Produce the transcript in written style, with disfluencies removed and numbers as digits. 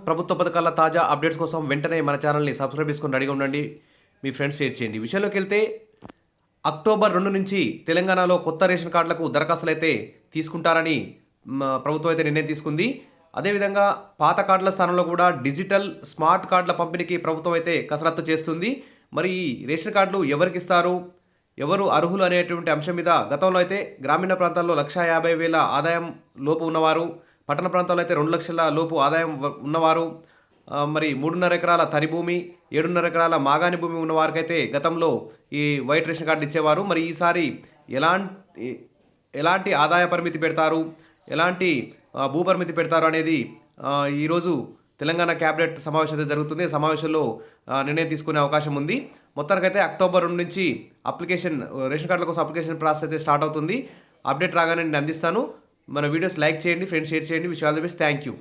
ప్రభుత్వ పథకాల తాజా అప్డేట్స్ కోసం వెంటనే మన ఛానల్ని సబ్స్క్రైబ్ చేసుకొని రెడీగా ఉండండి. మీ ఫ్రెండ్స్ షేర్ చేయండి. విషయంలోకి వెళ్తే అక్టోబర్ 2 నుంచి తెలంగాణలో కొత్త రేషన్ కార్డులకు దరఖాస్తులు అయితే తీసుకుంటారని ప్రభుత్వం అయితే నిర్ణయం తీసుకుంది. అదేవిధంగా పాత కార్డుల స్థానంలో కూడా డిజిటల్ స్మార్ట్ కార్డుల పంపిణీకి ప్రభుత్వం అయితే కసరత్తు చేస్తుంది. మరి ఈ రేషన్ కార్డులు ఎవరికి ఇస్తారు, ఎవరు అర్హులు అనేటువంటి అంశం మీద గతంలో అయితే గ్రామీణ ప్రాంతాల్లో 1,50,000 ఆదాయం లోపు ఉన్నవారు, పట్టణ ప్రాంతాల్లో అయితే 2 లక్షల లోపు ఆదాయం ఉన్నవారు, మరి 3.5 ఎకరాల తరి భూమి, 7.5 ఎకరాల మాగాణి భూమి ఉన్న వారికైతే గతంలో ఈ వైట్ రేషన్ కార్డు ఇచ్చేవారు. మరి ఈసారి ఎలాంటి ఎలాంటి ఆదాయ పరిమితి పెడతారు, ఎలాంటి భూ పరిమితి పెడతారు అనేది ఈరోజు తెలంగాణ క్యాబినెట్ సమావేశం అయితే జరుగుతుంది. సమావేశంలో నిర్ణయం తీసుకునే అవకాశం ఉంది. మొత్తానికైతే అక్టోబర్ 2 నుంచి రేషన్ కార్డుల కోసం అప్లికేషన్ ప్రాసెస్ అయితే స్టార్ట్ అవుతుంది. అప్డేట్ రాగానే నేను అందిస్తాను. మన వీడియోస్ లైక్ చేయండి, ఫ్రెండ్స్ షేర్ చేయండి. Wish all the best. Thank you.